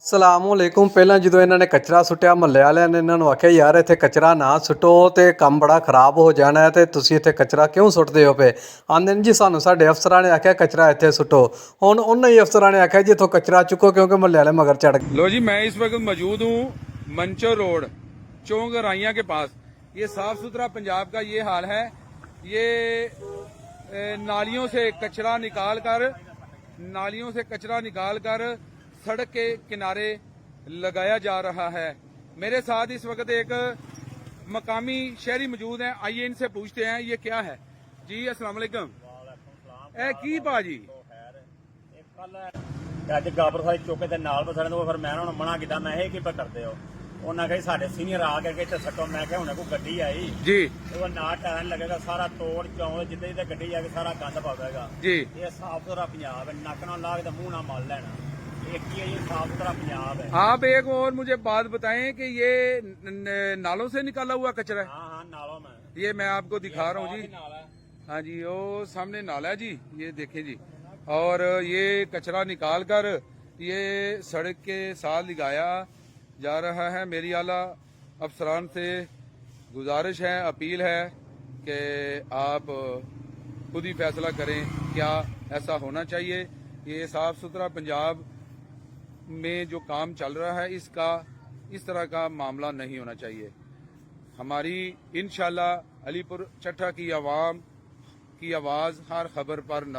ਅਸਲਾਮੁਅਲੈकुम। ਪਹਿਲਾਂ ਜਦੋਂ ਇਹਨਾਂ ਨੇ ਕਚਰਾ ਸੁੱਟਿਆ ਮਹੱਲੇ ਵਾਲਿਆਂ ਨੇ ਇਹਨਾਂ ਨੂੰ ਆਖਿਆ ਯਾਰ ਇੱਥੇ ਕਚਰਾ ਨਾ ਸੁੱਟੋ ਤੇ ਕੰਮ ਬੜਾ ਖਰਾਬ ਹੋ ਜਾਣਾ ਹੈ ਤੇ ਤੁਸੀਂ ਇੱਥੇ ਕਚਰਾ ਕਿਉਂ ਸੁੱਟਦੇ ਹੋ ਪਏ। ਆਂਦੇ ਨੇ ਜੀ ਸਾਨੂੰ ਸਾਡੇ ਅਫਸਰਾਂ ਨੇ ਆਖਿਆ ਕਚਰਾ ਇੱਥੇ ਸੁੱਟੋ। ਹੁਣ ਉਹਨਾਂ ਹੀ ਅਫਸਰਾਂ ਨੇ ਆਖਿਆ ਜੀ ਇੱਥੋਂ ਕਚਰਾ ਚੁੱਕੋ ਕਿਉਂਕਿ ਮਹੱਲੇ ਵਾਲੇ ਮਗਰ ਚੜ ਗਏ। लो जी, मैं इस वक्त मौजूद हूँ मंचो रोड चौंक राइया के पास। ये साफ सुथरा पंजाब का ये हाल है। ये नालियों से कचरा निकाल कर सड़क के किनारे लगाया जा रहा है। मेरे साथ इस वक्त एक मकामी शहरी मौजूद हैं, आइए इनसे पूछते हैं ये क्या है। जी अस्सलाम वालेकुम। ए की भाजी ਅੱਜ ਗਾਬਰ ਸਾਈ ਚੌਕੇ ਦੇ ਨਾਲ ਬਸਣ ਤੋਂ ਫਿਰ ਮੈਂ ਉਹਨਾਂ ਨੂੰ ਮਨਾ ਕੀਤਾ। ਮੈਂ ਇਹ ਕੀ ਕਰਦੇ ਹੋ? ਉਹਨਾਂ ਕਹੇ ਸਾਡੇ ਸੀਨੀਅਰ ਆ ਕੇ ਇੱਥੇ ਸੱਟੋ। ਮੈਂ ਕਿਹਾ ਹੁਣੇ ਕੋਈ ਗੱਡੀ ਆਈ जी ਉਹ ਨਾ ਟਾਇਰ ਲੱਗੇਗਾ, ਸਾਰਾ ਤੋੜ ਚੌਂ ਜਿੱਦਾਂ ਜਿੱਦਾਂ ਗੱਡੀ ਆ ਕੇ ਸਾਰਾ ਗੰਦ ਪਾਵੇਗਾ। जी ਇਹ ਸਾਫ ਸੁਥਰਾ ਪੰਜਾਬ ਹੈ, ਨੱਕ ਨਾਲ ਲਾ ਕੇ ਤਾਂ ਮੂੰਹ ਨਾਲ ਮਲ ਲੈਣਾ। ਇਹ ਕੀ ਹੈ? ਇਹ ਸਾਫ ਸੁਥਰਾ ਪੰਜਾਬ है। आप एक और मुझे बात बताएं कि ये नालों से निकाला हुआ कचरा है। हाँ हाँ, नालों में ये मैं आपको दिखा रहा हूँ जी। नाला है। हाँ जी, वो सामने नाला है जी, ये देखें जी। और ये कचरा निकाल कर ये सड़क के साथ लगाया जा रहा है। मेरी आला अफसरान से गुजारिश है, अपील है कि आप खुद ही फैसला करें क्या ऐसा होना चाहिए। ये साफ सुथरा पंजाब में जो काम चल रहा है इसका इस तरह का मामला नहीं होना चाहिए। हमारी इंशाल्लाह अलीपुर चट्टा की आवाम की आवाज़ हर खबर पर